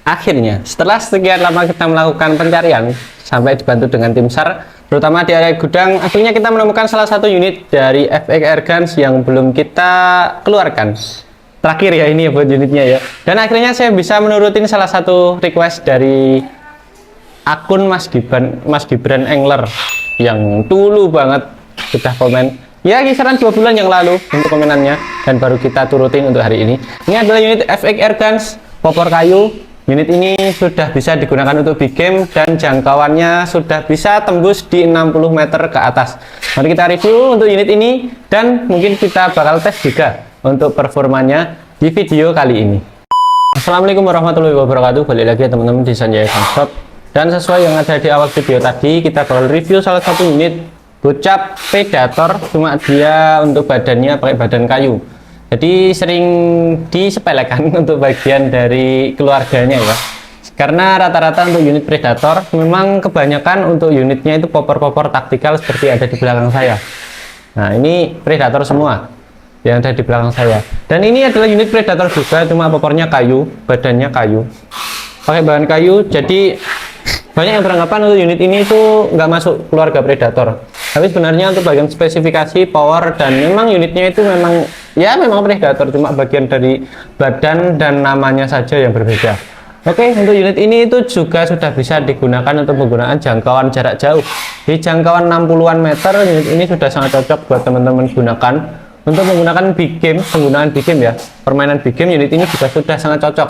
Akhirnya, setelah sekian lama kita melakukan pencarian sampai dibantu dengan tim SAR, terutama di area gudang, akhirnya kita menemukan salah satu unit dari FX Airguns yang belum kita keluarkan. Terakhir ya ini ya buat unitnya ya. Dan akhirnya saya bisa menurutin salah satu request dari akun Mas Gibran Angler yang dulu banget sudah komen. Ya kisaran 2 bulan yang lalu untuk komenannya, dan baru kita turutin untuk hari ini. Ini adalah unit FX Airguns popor kayu. Unit ini sudah bisa digunakan untuk big game dan jangkauannya sudah bisa tembus di 60 meter ke atas. Mari kita review untuk unit ini dan mungkin kita bakal tes juga untuk performanya di video kali ini. Assalamualaikum warahmatullahi wabarakatuh. Balik lagi ya teman-teman di Sanjaya Gunshop. Dan sesuai yang ada di awal video tadi, kita bakal review salah satu unit bocap Predator, cuma dia untuk badannya pakai badan kayu. Jadi sering disepelekan untuk bagian dari keluarganya ya. Karena rata-rata untuk unit Predator memang kebanyakan untuk unitnya itu popor-popor taktikal seperti ada di belakang saya. Nah, ini Predator semua yang ada di belakang saya. Dan ini adalah unit Predator juga, cuma popornya kayu, badannya kayu. Pakai bahan kayu, jadi banyak yang beranggapan untuk unit ini itu nggak masuk keluarga Predator. Tapi sebenarnya untuk bagian spesifikasi, power, dan memang unitnya itu memang Predator, cuma bagian dari badan dan namanya saja yang berbeda. Oke, untuk unit ini itu juga sudah bisa digunakan untuk penggunaan jangkauan jarak jauh. Di jangkauan 60-an meter, unit ini sudah sangat cocok buat teman-teman gunakan untuk menggunakan big game, penggunaan big game ya. Permainan big game, unit ini juga sudah sangat cocok.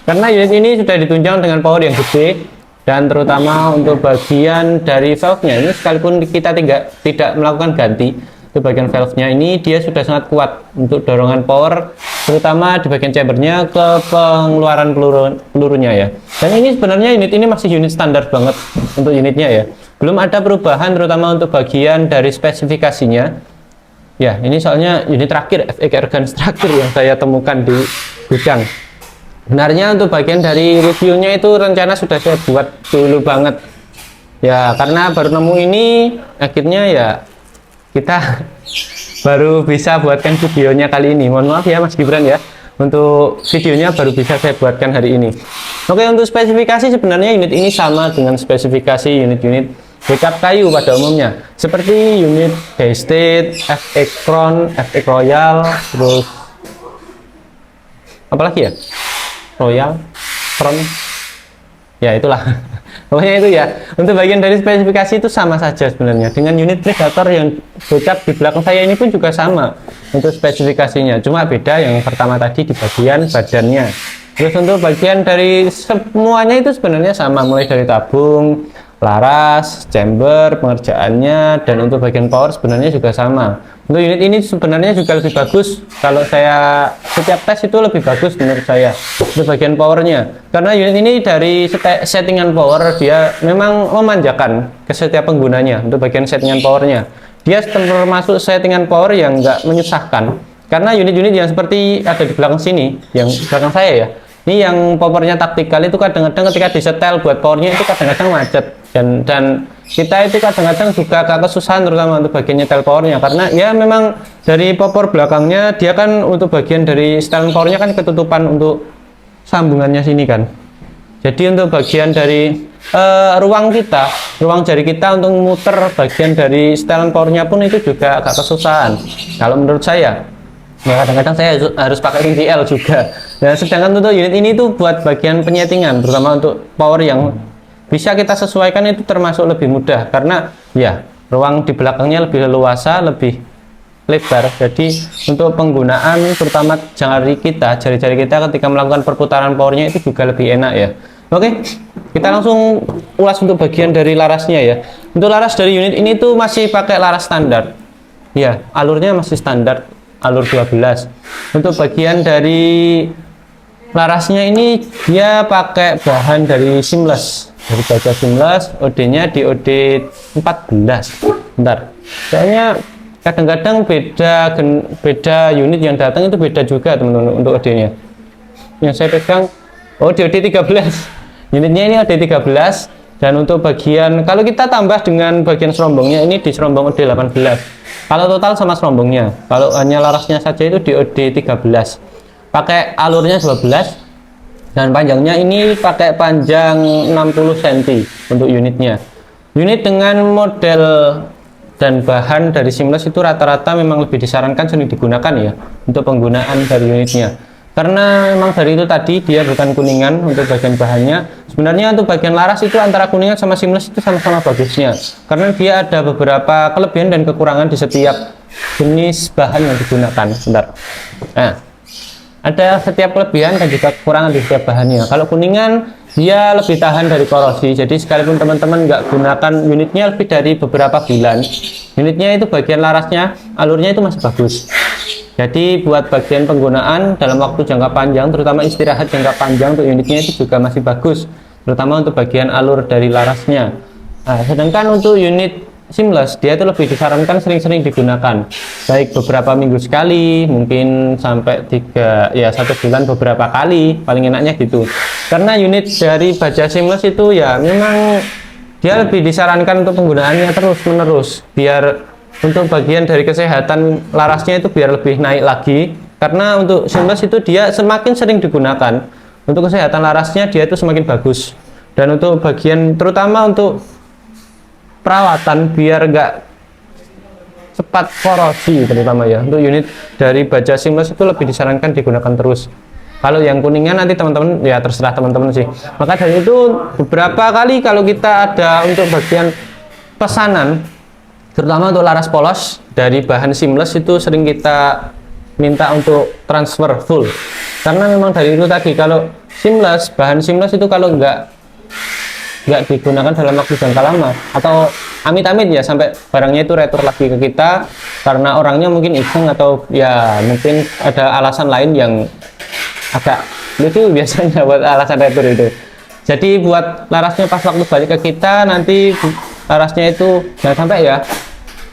Karena unit ini sudah ditunjang dengan power yang gede, dan terutama untuk bagian dari valve-nya ini, sekalipun kita tidak melakukan ganti untuk bagian valve-nya ini, dia sudah sangat kuat untuk dorongan power, terutama di bagian chambernya ke pengeluaran pelurunya ya. Dan ini sebenarnya unit ini masih unit standar banget untuk unitnya ya, belum ada perubahan terutama untuk bagian dari spesifikasinya ya. Ini soalnya unit terakhir FX Airguns terakhir yang saya temukan di gudang. Sebenarnya untuk bagian dari reviewnya itu rencana sudah saya buat dulu banget ya, karena baru nemu ini akhirnya ya kita baru bisa buatkan videonya kali ini. Mohon maaf ya Mas Gibran ya, untuk videonya baru bisa saya buatkan hari ini. Oke, untuk spesifikasi sebenarnya unit ini sama dengan spesifikasi unit-unit backup kayu pada umumnya, seperti unit Daystate, FX Crown, FX Royal, terus apalagi ya, Royal, Front, ya itulah. Pokoknya itu ya. Untuk bagian dari spesifikasi itu sama saja sebenarnya dengan unit Predator yang bocap di belakang saya ini, pun juga sama untuk spesifikasinya. Cuma beda yang pertama tadi di bagian badannya. Terus untuk bagian dari semuanya itu sebenarnya sama, mulai dari tabung, laras, chamber, pengerjaannya, dan untuk bagian power sebenarnya juga sama. Untuk unit ini sebenarnya juga lebih bagus, kalau saya setiap tes itu lebih bagus menurut saya untuk bagian powernya, karena unit ini dari settingan power dia memang memanjakan ke setiap penggunanya. Untuk bagian settingan powernya dia termasuk settingan power yang enggak menyusahkan, karena unit-unit yang seperti ada di belakang sini, yang belakang saya ya, ini yang powernya taktikal itu kadang-kadang ketika disetel buat powernya itu kadang-kadang macet, dan kita itu kadang-kadang juga agak kesusahan terutama untuk bagian nyetel powernya, karena ya memang dari popor belakangnya dia kan untuk bagian dari setelan powernya kan ketutupan untuk sambungannya sini kan. Jadi untuk bagian dari ruang jari kita untuk muter bagian dari setelan powernya pun itu juga agak kesusahan kalau menurut saya. Ya kadang-kadang saya harus pakai ring TL juga. Dan sedangkan untuk unit ini tuh buat bagian penyetingan, terutama untuk power yang bisa kita sesuaikan itu termasuk lebih mudah, karena ya ruang di belakangnya lebih leluasa, lebih lebar. Jadi untuk penggunaan terutama jari kita ketika melakukan perputaran powernya itu juga lebih enak ya. Oke, kita langsung ulas untuk bagian dari larasnya ya. Untuk laras dari unit ini tuh masih pakai laras standar ya, alurnya masih standar alur 12. Untuk bagian dari larasnya ini dia pakai bahan dari seamless, dari baja seamless, OD-nya di OD 14. Bentar, kayaknya kadang-kadang beda unit yang datang itu beda juga teman-teman untuk OD-nya. Yang saya pegang di OD 13, unitnya ini OD 13. Dan untuk bagian, kalau kita tambah dengan bagian serombongnya ini di serombong OD 18. Kalau total sama serombongnya, kalau hanya larasnya saja itu di OD 13. Pakai alurnya 12. Dan panjangnya ini pakai panjang 60 cm untuk unitnya. Unit dengan model dan bahan dari seamless itu rata-rata memang lebih disarankan sering digunakan ya untuk penggunaan dari unitnya. Karena memang dari itu tadi dia bukan kuningan untuk bagian bahannya. Sebenarnya untuk bagian laras itu antara kuningan sama seamless itu sama-sama bagusnya. Karena dia ada beberapa kelebihan dan kekurangan di setiap jenis bahan yang digunakan. Bentar. Nah, ada setiap kelebihan dan juga kekurangan di setiap bahannya. Kalau kuningan dia lebih tahan dari korosi, jadi sekalipun teman-teman nggak gunakan unitnya lebih dari beberapa bulan, unitnya itu bagian larasnya, alurnya itu masih bagus. Jadi buat bagian penggunaan dalam waktu jangka panjang, terutama istirahat jangka panjang untuk unitnya itu juga masih bagus, terutama untuk bagian alur dari larasnya. Nah, sedangkan untuk unit seamless dia itu lebih disarankan sering-sering digunakan, baik beberapa minggu sekali, mungkin sampai 1 bulan beberapa kali, paling enaknya gitu. Karena unit dari baja seamless itu ya memang dia lebih disarankan untuk penggunaannya terus menerus, biar untuk bagian dari kesehatan larasnya itu biar lebih naik lagi. Karena untuk seamless itu dia semakin sering digunakan, untuk kesehatan larasnya dia itu semakin bagus. Dan untuk bagian terutama untuk perawatan biar enggak cepat korosi, terutama ya untuk unit dari baja seamless itu lebih disarankan digunakan terus. Kalau yang kuningan nanti teman-teman ya terserah teman-teman sih. Maka dari itu beberapa kali kalau kita ada untuk bagian pesanan, terutama untuk laras polos dari bahan seamless itu sering kita minta untuk transfer full. Karena memang dari itu tadi, kalau seamless, bahan seamless itu kalau nggak digunakan dalam waktu jangka lama atau amit-amit ya sampai barangnya itu retur lagi ke kita karena orangnya mungkin iseng atau ya mungkin ada alasan lain yang agak lucu biasanya buat alasan retur itu. Jadi buat larasnya pas waktu balik ke kita nanti larasnya itu jangan sampai ya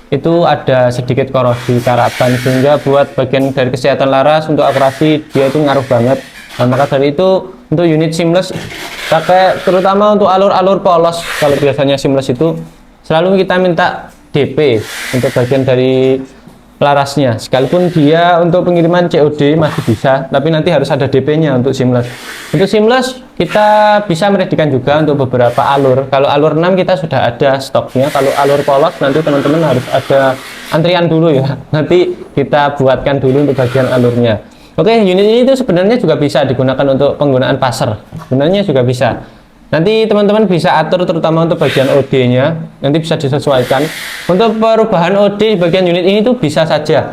itu ada sedikit korosi karatan, sehingga buat bagian dari kesehatan laras untuk akurasi dia itu ngaruh banget. Nah, maka dari itu untuk unit seamless pakai terutama untuk alur-alur polos, kalau biasanya seamless itu selalu kita minta DP untuk bagian dari larasnya, sekalipun dia untuk pengiriman COD masih bisa, tapi nanti harus ada DP nya untuk seamless. Untuk seamless kita bisa meredikan juga untuk beberapa alur. Kalau alur 6 kita sudah ada stoknya, kalau alur polos nanti teman-teman harus ada antrian dulu ya, nanti kita buatkan dulu untuk bagian alurnya. Oke, unit ini itu sebenarnya juga bisa digunakan untuk penggunaan pasar. Sebenarnya juga bisa. Nanti teman-teman bisa atur terutama untuk bagian OD-nya, nanti bisa disesuaikan. Untuk perubahan OD bagian unit ini tuh bisa saja.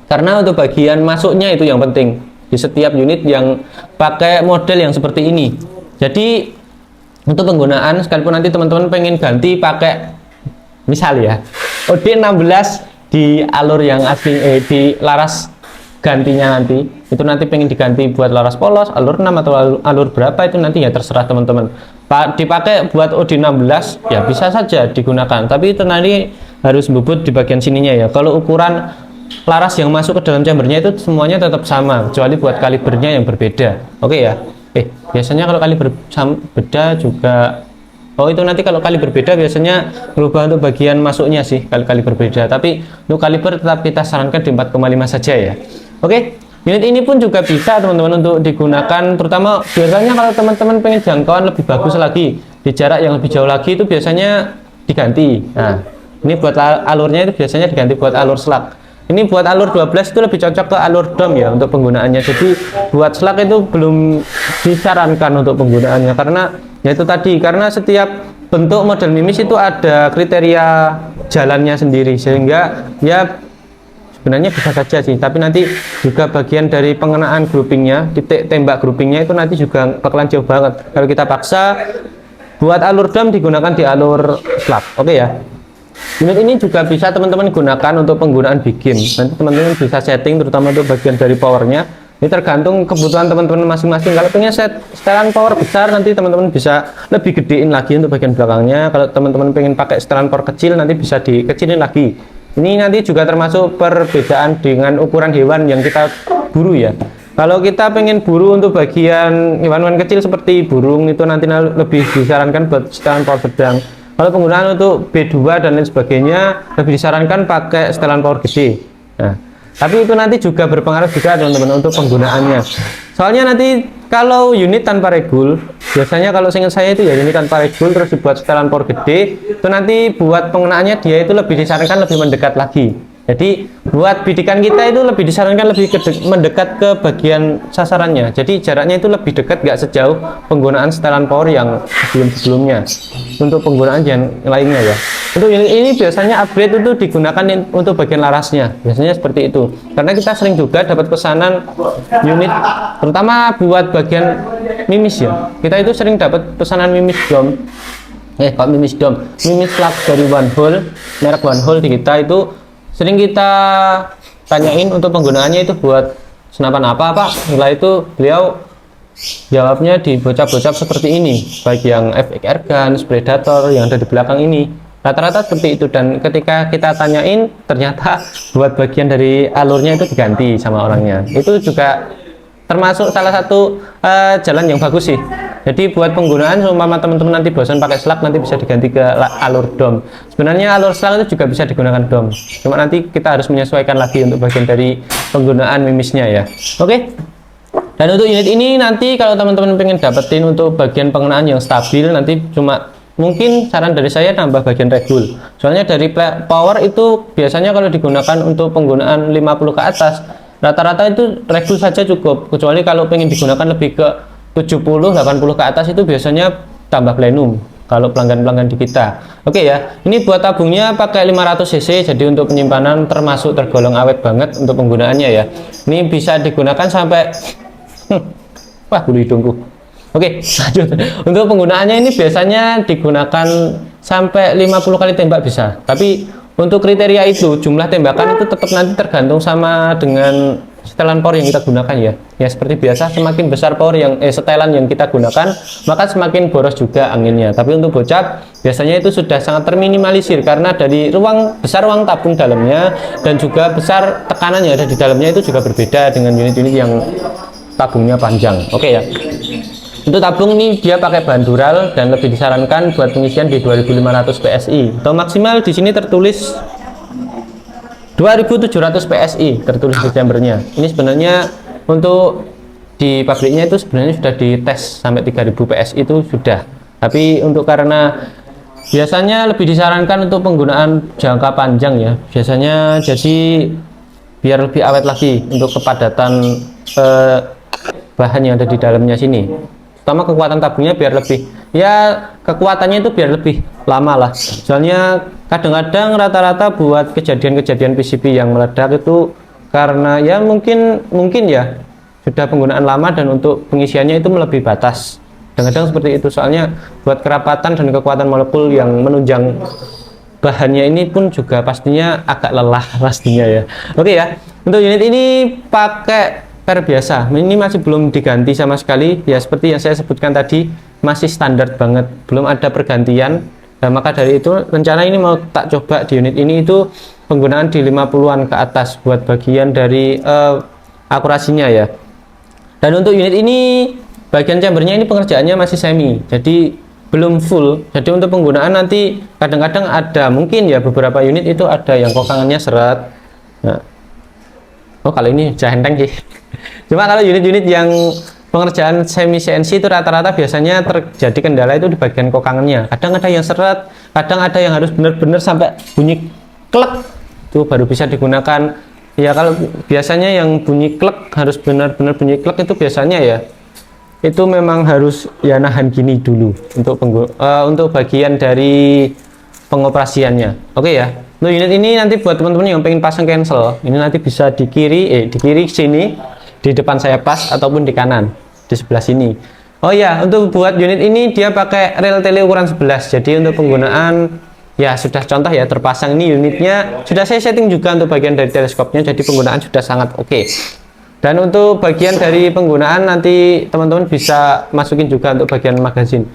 Karena untuk bagian masuknya itu yang penting di setiap unit yang pakai model yang seperti ini. Jadi untuk penggunaan sekalipun nanti teman-teman pengen ganti pakai misal ya OD 16 di alur yang asli di laras gantinya nanti itu nanti pengen diganti buat laras polos alur 6 atau alur berapa itu nanti ya terserah teman-teman. Dipakai buat OD 16 ya bisa saja digunakan, tapi itu nanti harus bubut di bagian sininya ya. Kalau ukuran laras yang masuk ke dalam chambernya itu semuanya tetap sama kecuali buat kalibernya yang berbeda. Oke ya. Biasanya kalau kaliber beda juga itu nanti kalau kali berbeda biasanya berubah untuk bagian masuknya sih kali berbeda, tapi untuk kaliber tetap kita sarankan di 4,5 saja ya. Oke, unit ini pun juga bisa teman-teman untuk digunakan, terutama biasanya kalau teman-teman pengen jangkauan lebih bagus lagi di jarak yang lebih jauh lagi itu biasanya diganti. Nah, ini buat alurnya itu biasanya diganti buat alur slug. Ini buat alur 12 itu lebih cocok ke alur dom ya untuk penggunaannya. Jadi buat slug itu belum disarankan untuk penggunaannya karena ya itu tadi, karena setiap bentuk model mimis itu ada kriteria jalannya sendiri, sehingga ya sebenarnya bisa saja sih, tapi nanti juga bagian dari pengenaan groupingnya, titik tembak groupingnya itu nanti juga bakalan jauh banget kalau kita paksa buat alur dom digunakan di alur slug. Oke ya. Unit ini juga bisa teman-teman gunakan untuk penggunaan big game. Nanti teman-teman bisa setting terutama untuk bagian dari powernya. Ini tergantung kebutuhan teman-teman masing-masing. Kalau punya setelan power besar, nanti teman-teman bisa lebih gedein lagi untuk bagian belakangnya. Kalau teman-teman pengen pakai setelan power kecil, nanti bisa dikecilin lagi. Ini nanti juga termasuk perbedaan dengan ukuran hewan yang kita buru ya. Kalau kita pengen buru untuk bagian hewan-hewan kecil seperti burung itu nanti lebih disarankan buat setelan power sedang. Kalau penggunaan untuk B2 dan lain sebagainya lebih disarankan pakai setelan power gede. Nah, tapi itu nanti juga berpengaruh juga teman-teman untuk penggunaannya. Soalnya nanti kalau unit tanpa regul, biasanya kalau seingat saya itu ya unit tanpa regul terus dibuat setelan power gede, itu nanti buat pengenaannya dia itu lebih disarankan lebih mendekat lagi. Jadi buat bidikan kita itu lebih disarankan lebih mendekat ke bagian sasarannya. Jadi jaraknya itu lebih dekat, nggak sejauh penggunaan setelan power yang sebelum-sebelumnya. Untuk penggunaan yang lainnya ya. Untuk unit ini biasanya upgrade itu digunakan untuk bagian larasnya. Biasanya seperti itu. Karena kita sering juga dapat pesanan unit, terutama buat bagian mimis ya. Kita itu sering dapat pesanan mimis dom. Kok mimis dom? Mimis plug dari One Hole, merek One Hole di kita itu sering kita tanyain untuk penggunaannya itu buat senapan apa Pak. Setelah itu beliau jawabnya di bocap-bocap seperti ini, baik yang FX Airgun, Predator yang ada di belakang ini, rata-rata seperti itu. Dan ketika kita tanyain ternyata buat bagian dari alurnya itu diganti sama orangnya. Itu juga termasuk salah satu jalan yang bagus sih. Jadi buat penggunaan seumpama teman-teman nanti bosan pakai slug, nanti bisa diganti ke alur dom. Sebenarnya alur slug itu juga bisa digunakan dom, cuma nanti kita harus menyesuaikan lagi untuk bagian dari penggunaan mimisnya ya. Oke. Dan untuk unit ini nanti kalau teman-teman pengen dapetin untuk bagian pengenaan yang stabil, nanti cuma mungkin saran dari saya tambah bagian regul. Soalnya dari power itu biasanya kalau digunakan untuk penggunaan 50 ke atas, rata-rata itu regul saja cukup. Kecuali kalau pengen digunakan lebih ke 70, 80 ke atas itu biasanya tambah plenum kalau pelanggan-pelanggan di kita. Oke ya, ini buat tabungnya pakai 500 cc, jadi untuk penyimpanan termasuk tergolong awet banget untuk penggunaannya ya. Ini bisa digunakan sampai wah bulu hidungku. Oke, lanjut. Untuk penggunaannya ini biasanya digunakan sampai 50 kali tembak bisa. Tapi untuk kriteria itu jumlah tembakan itu tetap nanti tergantung sama dengan setelan power yang kita gunakan ya. Ya seperti biasa, semakin besar power yang setelan yang kita gunakan, maka semakin boros juga anginnya. Tapi untuk bocap biasanya itu sudah sangat terminimalisir karena dari besar ruang tabung dalamnya dan juga besar tekanan yang ada di dalamnya itu juga berbeda dengan unit-unit yang tabungnya panjang. Oke ya. Untuk tabung ini dia pakai bahan dural dan lebih disarankan buat pengisian di 2500 PSI. Atau maksimal di sini tertulis 2700 PSI tertulis di chambernya. Ini sebenarnya untuk di pabriknya itu sebenarnya sudah dites sampai 3000 PSI itu sudah. Tapi untuk karena biasanya lebih disarankan untuk penggunaan jangka panjang ya. Biasanya jadi biar lebih awet lagi untuk kepadatan bahan yang ada di dalamnya sini. Pertama kekuatan tabungnya biar lebih, ya kekuatannya itu biar lebih lama lah. Soalnya kadang-kadang rata-rata buat kejadian-kejadian PCB yang meledak itu karena ya mungkin ya sudah penggunaan lama dan untuk pengisiannya itu melebihi batas. Kadang-kadang seperti itu, soalnya buat kerapatan dan kekuatan molekul yang menunjang bahannya ini pun juga pastinya agak lelah pastinya ya. Oke ya, untuk unit ini pakai per biasa, ini masih belum diganti sama sekali ya, seperti yang saya sebutkan tadi masih standar banget, belum ada pergantian. Nah, maka dari itu rencana ini mau tak coba di unit ini itu penggunaan di 50-an ke atas buat bagian dari akurasinya ya. Dan untuk unit ini bagian chambernya ini pengerjaannya masih semi, jadi belum full. Jadi untuk penggunaan nanti kadang-kadang ada mungkin ya beberapa unit itu ada yang kokangannya seret. Nah, oh kalau ini jahenteng sih. Cuma kalau unit-unit yang pengerjaan semi CNC itu rata-rata biasanya terjadi kendala itu di bagian kokangannya. Kadang ada yang seret, kadang ada yang harus benar-benar sampai bunyi klek itu baru bisa digunakan. Ya kalau biasanya yang bunyi klek harus benar-benar bunyi klek itu biasanya ya itu memang harus ya nahan gini dulu untuk bagian dari pengoperasiannya. Oke ya. Untuk unit ini nanti buat teman-teman yang pengen pasang cancel, ini nanti bisa di kiri sini, di depan saya pas ataupun di kanan di sebelah sini. Oh ya, untuk buat unit ini dia pakai rel tele ukuran 11. Jadi untuk penggunaan ya sudah contoh ya terpasang ini unitnya sudah saya setting juga untuk bagian dari teleskopnya, jadi penggunaan sudah sangat oke. Dan untuk bagian dari penggunaan nanti teman-teman bisa masukin juga untuk bagian magazin.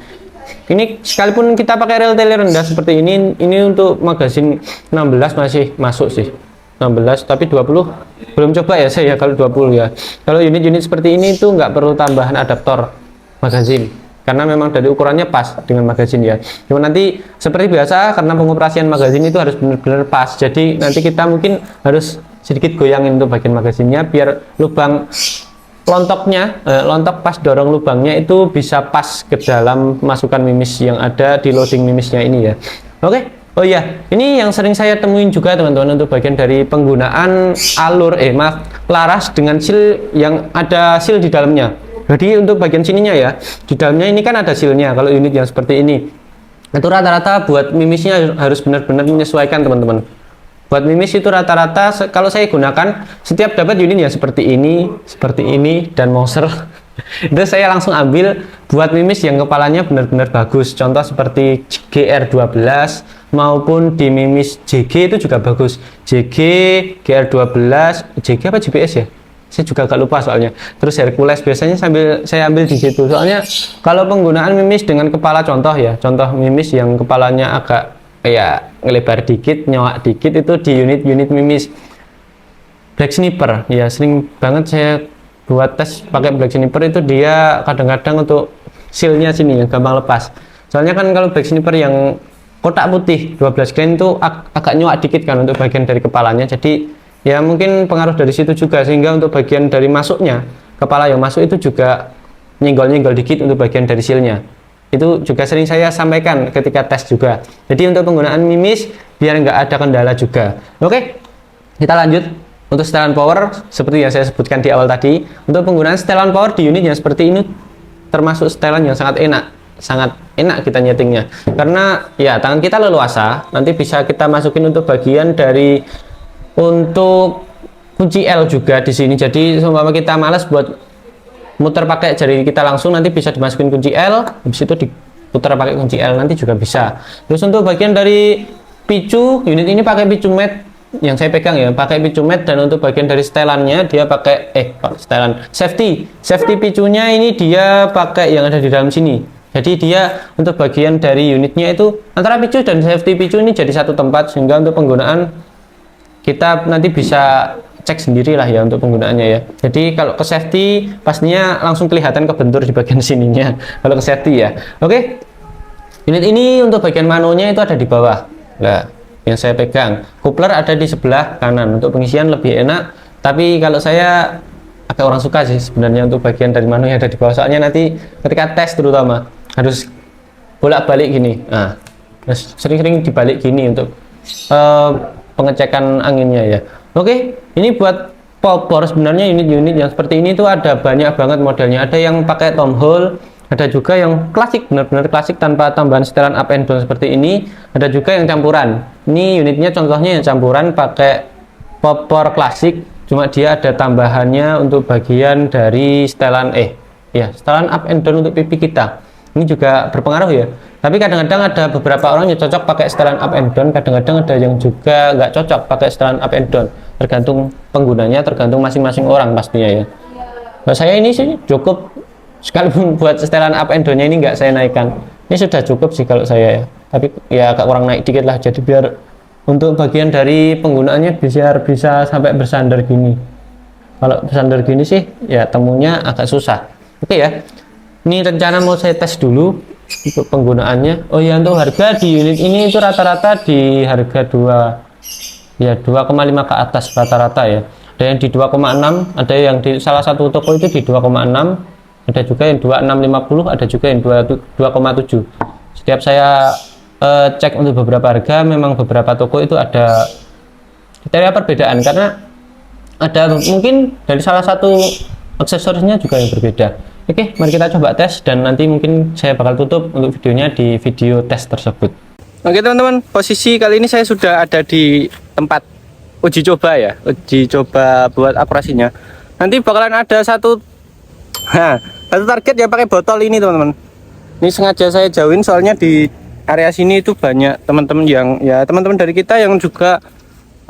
Ini sekalipun kita pakai rel tele rendah seperti ini untuk magazin 16 masih masuk sih. 16 tapi 20 belum coba ya saya kalau 20 ya. Kalau unit-unit seperti ini itu nggak perlu tambahan adaptor magazin karena memang dari ukurannya pas dengan magazin ya. Cuma nanti seperti biasa karena pengoperasian magazin itu harus benar-benar pas. Jadi nanti kita mungkin harus sedikit goyangin untuk bagian magazinnya biar lubang lontok pas dorong lubangnya itu bisa pas ke dalam masukkan mimis yang ada di loading mimisnya ini ya. Oke. Oh iya, ini yang sering saya temuin juga teman-teman untuk bagian dari penggunaan laras dengan seal yang ada seal di dalamnya. Jadi untuk bagian sininya ya, di dalamnya ini kan ada sealnya. Kalau unit yang seperti ini, itu rata-rata buat mimisnya harus benar-benar menyesuaikan teman-teman. Buat mimis itu rata-rata kalau saya gunakan setiap dapat unit yang seperti ini dan monster itu saya langsung ambil buat mimis yang kepalanya benar-benar bagus. Contoh seperti GR12 maupun di mimis JG itu juga bagus. JG, GR12, JG apa GPS ya? Saya juga agak lupa soalnya. Terus Hercules biasanya saya ambil di situ. Soalnya kalau penggunaan mimis dengan kepala contoh mimis yang kepalanya agak kayak ngelebar dikit, nyawak dikit itu di unit-unit mimis Black Sniper ya, sering banget saya buat tes pakai Black Sniper itu dia kadang-kadang untuk sealnya sini yang gampang lepas. Soalnya kan kalau Black Sniper yang kotak putih 12 grain itu agak nyawak dikit kan untuk bagian dari kepalanya, jadi ya mungkin pengaruh dari situ juga sehingga untuk bagian dari masuknya kepala yang masuk itu juga nyenggol-nyenggol dikit untuk bagian dari sealnya. Itu juga sering saya sampaikan ketika tes juga. Jadi untuk penggunaan mimis biar nggak ada kendala juga. Oke, kita lanjut untuk setelan power seperti yang saya sebutkan di awal tadi. Untuk penggunaan setelan power di unit yang seperti ini termasuk setelan yang sangat enak kita nyetingnya. Karena ya tangan kita leluasa, nanti bisa kita masukin untuk bagian dari untuk kunci L juga di sini. Jadi seumpama kita malas buat muter pakai jari kita langsung, nanti bisa dimasukin kunci L, habis itu diputar pakai kunci L nanti juga bisa. Terus untuk bagian dari picu, unit ini pakai picu mat yang saya pegang ya, pakai picu mat, dan untuk bagian dari setelannya dia pakai setelan safety picunya ini dia pakai yang ada di dalam sini. Jadi dia untuk bagian dari unitnya itu antara picu dan safety picu ini jadi satu tempat, sehingga untuk penggunaan kita nanti bisa cek sendiri lah ya untuk penggunaannya ya. Jadi kalau ke safety pastinya langsung kelihatan kebentur di bagian sininya kalau ke safety ya. Oke, unit ini untuk bagian manonya itu ada di bawah. Nah, yang saya pegang coupler ada di sebelah kanan. Untuk pengisian lebih enak, tapi kalau saya agak orang suka sih sebenarnya untuk bagian dari mano yang ada di bawah, soalnya nanti ketika tes terutama harus bolak-balik gini. Nah, sering-sering dibalik gini untuk pengecekan anginnya ya. Oke, ini buat popor sebenarnya unit-unit yang seperti ini tuh ada banyak banget modelnya. Ada yang pakai tom hole, ada juga yang klasik, benar-benar klasik tanpa tambahan setelan up and down seperti ini. Ada juga yang campuran. Ini unitnya contohnya yang campuran pakai popor klasik, cuma dia ada tambahannya untuk bagian dari setelan setelan up and down untuk pipi kita. Ini juga berpengaruh ya. Tapi kadang-kadang ada beberapa orang yang cocok pakai setelan up and down, kadang-kadang ada yang juga nggak cocok pakai setelan up and down. Tergantung penggunanya, tergantung masing-masing orang pastinya ya. Nah, saya ini sih cukup, sekalipun buat setelan up and down-nya ini nggak saya naikkan. Ini sudah cukup sih kalau saya ya. Tapi ya agak kurang naik dikit lah, jadi biar untuk bagian dari penggunaannya bisa sampai bersandar gini. Kalau bersandar gini sih ya temunya agak susah. Oke ya. Ini rencana mau saya tes dulu untuk penggunaannya. Oh ya, untuk harga di unit ini itu rata-rata di harga 2,5 ke atas rata-rata ya. Ada yang di 2,6, ada yang di salah satu toko itu di 2,6, ada juga yang 2650, ada juga yang 2,7. Setiap saya cek untuk beberapa harga, memang beberapa toko itu ada kriteria perbedaan, karena ada mungkin dari salah satu aksesorisnya juga yang berbeda. Oke, mari kita coba tes, dan nanti mungkin saya bakal tutup untuk videonya di video tes tersebut. Oke teman-teman, posisi kali ini saya sudah ada di tempat uji coba ya, uji coba buat akurasinya. Nanti bakalan ada satu target yang pakai botol ini teman-teman. Ini sengaja saya jauhin soalnya di area sini itu banyak teman-teman yang ya teman-teman dari kita yang juga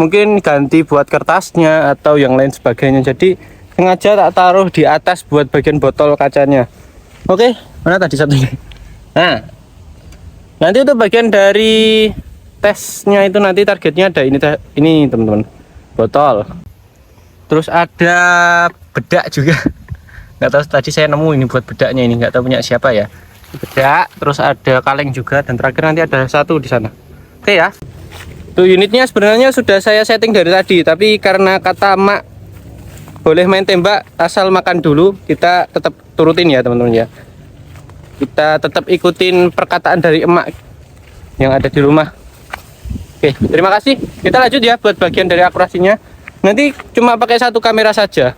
mungkin ganti buat kertasnya atau yang lain sebagainya. Jadi sengaja tak taruh di atas buat bagian botol kacanya. Oke, mana tadi satunya? Nah, nanti untuk bagian dari tesnya itu nanti targetnya ada ini teman-teman, botol. Terus ada bedak juga. Nggak tahu tadi saya nemu ini buat bedaknya, ini nggak tahu punya siapa ya. Bedak, terus ada kaleng juga, dan terakhir nanti ada satu di sana. Oke ya. Tuh unitnya sebenarnya sudah saya setting dari tadi, tapi karena kata mak boleh main tembak asal makan dulu. Kita tetap turutin ya teman-teman ya. Kita tetap ikutin perkataan dari emak yang ada di rumah. Oke, terima kasih. Kita lanjut ya buat bagian dari akurasinya. Nanti cuma pakai satu kamera saja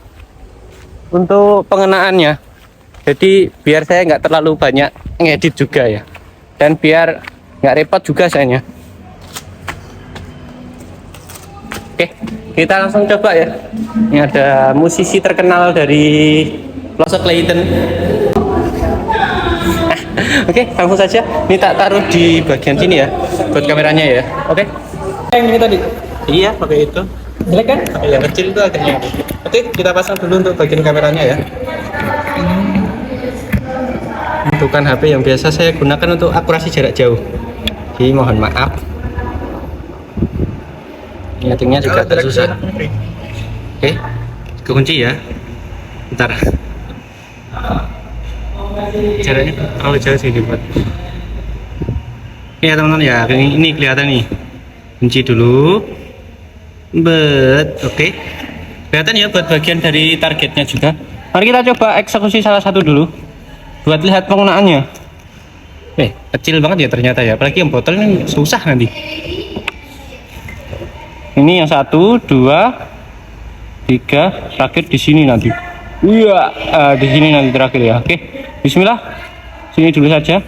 untuk pengenaannya. Jadi biar saya nggak terlalu banyak ngedit juga ya. Dan biar nggak repot juga sayanya. Oke, kita langsung coba ya. Ini ada musisi terkenal dari pelosok Clayton. Oke, langsung saja. Ini tak taruh di bagian sini ya, buat kameranya ya. Oke. Yang ini tadi? Iya, pakai itu. Jelek kan? Yang kecil itu akhirnya. Oke, kita pasang dulu untuk bagian kameranya ya. Itu kan HP yang biasa saya gunakan untuk akurasi jarak jauh. Jadi mohon maaf. Nyetingnya juga agak susah. Oke, kekunci ya. Bentar. Jaraknya terlalu jauh sih dibuat. Ya teman-teman ya, ini kelihatan nih. Kunci dulu. Oke. Kelihatan ya buat bagian dari targetnya juga. Mari kita coba eksekusi salah satu dulu. Buat lihat penggunaannya. Kecil banget ya ternyata ya. Apalagi yang botol ini susah nanti. Ini yang 1, 2, 3, terakhir di sini nanti. Iya, di sini nanti terakhir ya. Oke, Bismillah. Sini dulu saja.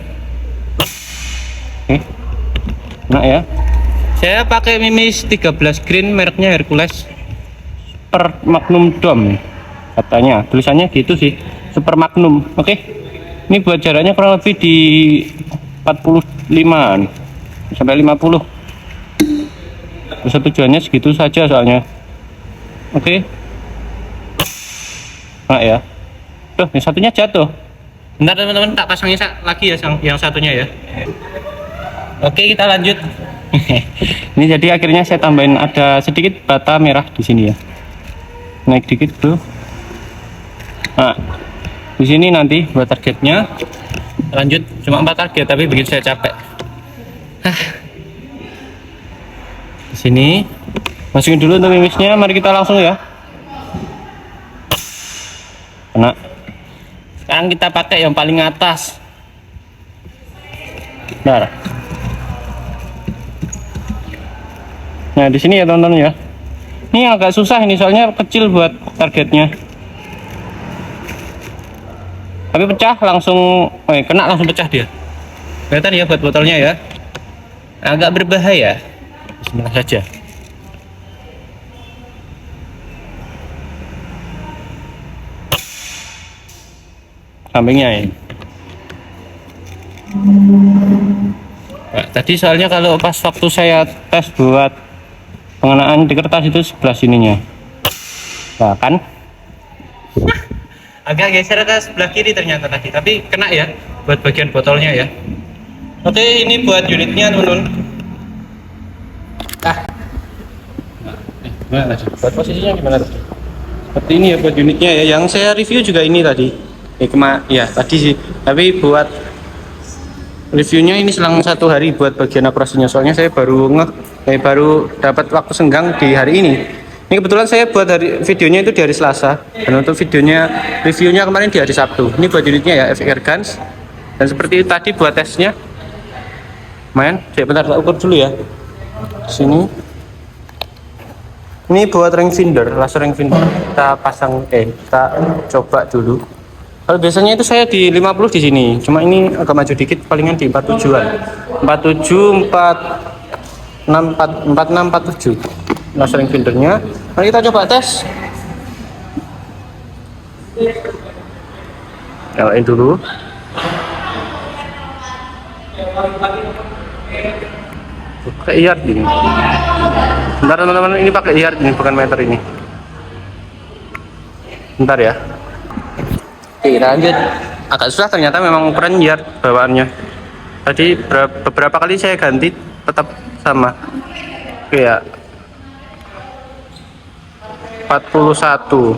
Oke, nah ya. Saya pakai Mimis 13 green, mereknya Hercules Super Magnum Dome katanya. Tulisannya gitu sih, Super Magnum. Oke, ini buat jaraknya kurang lebih di 45 sampai 50. Terus tujuannya segitu saja soalnya. Oke. Nah ya. Tuh, yang satunya jatuh. Bentar teman-teman, tak pasangnya lagi ya yang satunya ya. Oke, kita lanjut. Ini jadi akhirnya saya tambahin ada sedikit bata merah di sini ya. Naik dikit tuh. Nah, di sini nanti buat targetnya. Lanjut, cuma 4 target tapi bikin saya capek. Di sini masukin dulu untuk mimisnya. Mari kita langsung ya. Kena. Sekarang kita pakai yang paling atas. Bentar. Nah di sini ya teman-teman ya. Ini agak susah ini soalnya kecil buat targetnya. Tapi pecah langsung, kena langsung pecah dia. Kelihatan ya buat botolnya ya. Agak berbahaya. Bismillah saja. Sampingnya ya. Nah, tadi soalnya kalau pas waktu saya tes buat pengenaan di kertas itu sebelah sininya. Nah kan agak geser ke sebelah kiri ternyata tadi, tapi kena ya buat bagian botolnya ya. Oke, ini buat unitnya teman-teman. Gimana sih? Buat posisinya gimana tadi? Seperti ini ya buat unitnya ya. Yang saya review juga ini tadi. Ya tadi sih. Tapi buat reviewnya ini selang 1 hari buat bagian akurasinya. Soalnya saya baru baru dapat waktu senggang di hari ini. Ini kebetulan saya buat videonya itu di hari Selasa. Dan untuk videonya reviewnya kemarin di hari Sabtu. Ini buat unitnya ya, FX Airguns. Dan seperti tadi buat tesnya. Lumayan. Bentar tak ukur dulu ya. Sini. Ini buat ring finder, laser ring finder. Kita pasang, kita coba dulu. Kalau biasanya itu saya di 50 di sini. Cuma ini agak maju dikit, palingan di 47-an. 47, 46, 47. Laser ring findernya. Mari kita coba tes. Nyalain dulu. Pakai yard ini. Bentar teman-teman, ini pakai yard ini, bukan meter ini. Bentar ya. Oke, lanjut. Agak susah ternyata, memang ukuran yard bawaannya. Tadi beberapa kali saya ganti tetap sama. Oke ya. 41.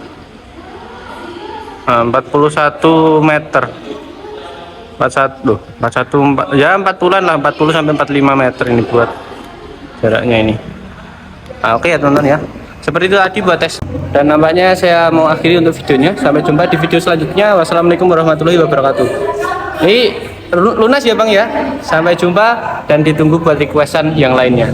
Nah, 41 meter. 41 ya 40-an lah, 40 sampai 45 meter ini buat jaraknya ini. Nah, oke ya teman-teman ya. Seperti itu tadi buat tes. Dan nampaknya saya mau akhiri untuk videonya. Sampai jumpa di video selanjutnya. Wassalamualaikum warahmatullahi wabarakatuh. Ini lunas ya Bang ya. Sampai jumpa dan ditunggu buat requestan yang lainnya.